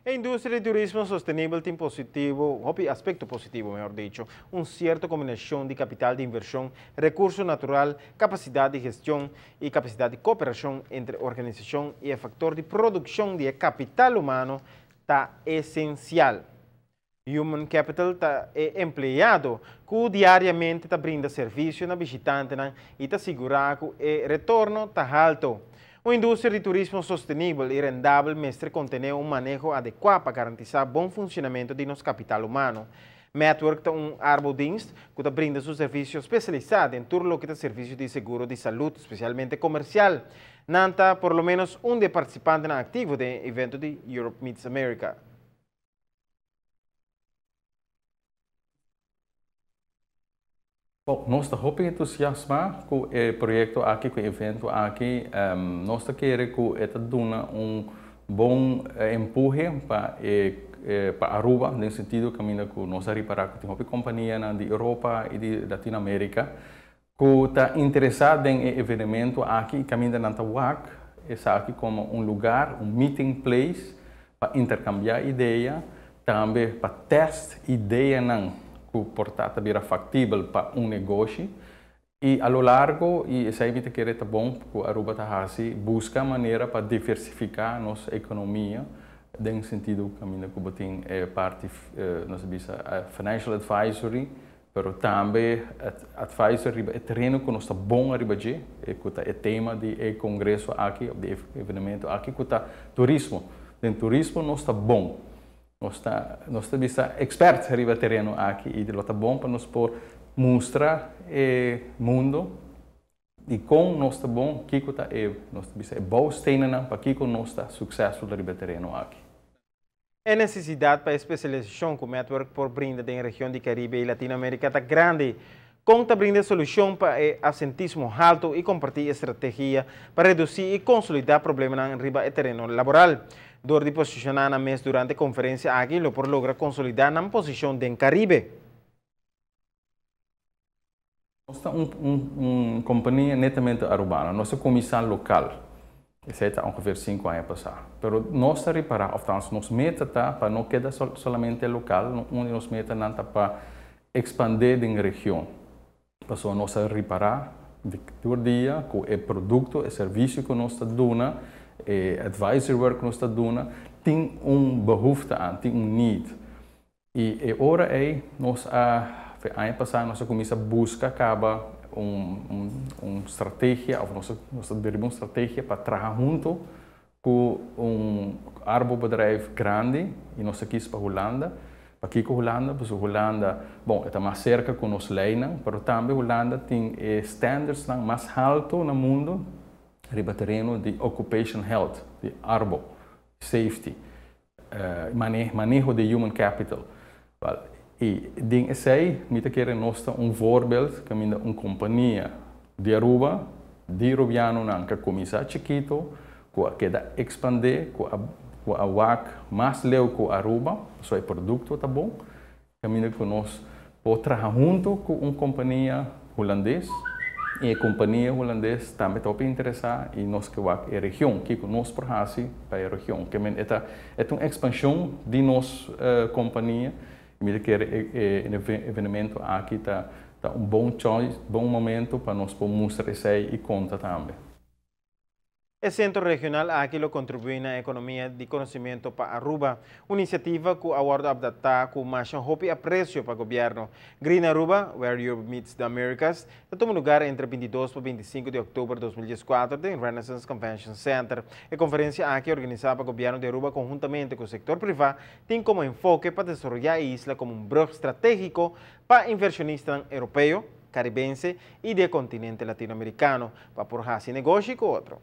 A indústria de turismo sostenible tem positivo, aspecto positivo, mejor dicho, uma certa combinação de capital de inversão, recurso natural, capacidade de gestão e capacidade de cooperação entre organização e o fator de produção de capital humano está essencial. Human Capital é empregado que diariamente brinda serviço na visitante e assegura que o retorno está alto. Uma indústria de turismo sustentável e rendável mestre contém manejo adequado para garantizar bom funcionamento de nosso capital humano. Network é arbodienst que brinda seu serviço especializado em tudo o que é serviço de seguro de saúde, especialmente comercial. Nanta, por lo menos, de participante ativo do evento de Europe Meets America. Bom, nós estamos muito entusiasmados com o projeto aqui, com o evento aqui. Nós queremos que ele dê bom empurre para Aruba, no sentido que nós reparamos que tem uma companhia de Europa e de Latinoamérica que está interessada em evento aqui, caminha na Tawak, está aqui como lugar, meeting place para intercambiar ideia, também para testar ideia que portata vira factível para negócio e ao largo e sempre que é bom que a Aruba busca maneira para diversificar nossa economia no sentido que tem parte nós financial advisory, pero também advisory terreno que nós está bom arriba que é tema de congresso aqui, de evento aqui que está turismo, dentro turismo nós está bom. Nós estamos expertos no terreno aqui e é bom para nós mostrar o mundo e como nós estamos bom, que nós estamos bom stenen para que nós estamos successful no terreno aqui. A necessidade para especialização que o network por brinda na região de Caribe e Latinoamérica está grande. Conta brinda solução para o assentismo alto e compartilhar estratégia para reduzir e consolidar problemas no terreno laboral. Door de posicionar na mesa durante a conferência aqui, por logra consolidar na posição do Caribe. Nós estamos uma companhia netamente urbana, nossa comissão local, isso está ongeveer 5 anos passado. Mas nós reparar, of nossa meta está para não quedar somente local, nossa meta não está para expandir em região. Para nós reparar, do dia, com o produto, o serviço que nós estamos dando, advisory work que nós estamos dando, tem behoefte aan, tem need. E agora nós ano passado nossa comissão busca acaba uma estratégia, ou nós uma estratégia para trabalhar junto com arbobedrijf grande e nós aqui para Holanda. Para aqui com Holanda, porque Holanda, bom, está mais cerca com nossa lei, mas também Holanda tem standards mais altos no mundo no terreno de occupational health, de arbo, safety, manejo de human capital. E ding essay, mita querer nós voorbeeld, que uma companhia de Aruba, de Rubiano que começa chiquito, que queda expandir, que a WAC mais leu que a Aruba, só é produto tá bom, caminho que nós podemos trabalhar junto com uma companhia holandesa. E a companhia holandesa também está interessada em nossa região, que nós produzimos para a região. É uma expansão de nossa companhia. E que o evento aqui está bom momento para nós mostrar isso e conta também. O Centro Regional aqui contribui na economia de conhecimento para Aruba, uma iniciativa que aborda adaptar com mais hope a preço para o governo. Green Aruba, Where Europe Meets the Americas, toma lugar entre 22 e 25 de outubro de 2014 no Renaissance Convention Center. A conferência aqui organizada pelo governo de Aruba conjuntamente com o setor privado tem como enfoque para desenvolver a isla como bloco estratégico para inversionistas europeus, caribenses e do continente latino-americano, para forjar negócio com outro.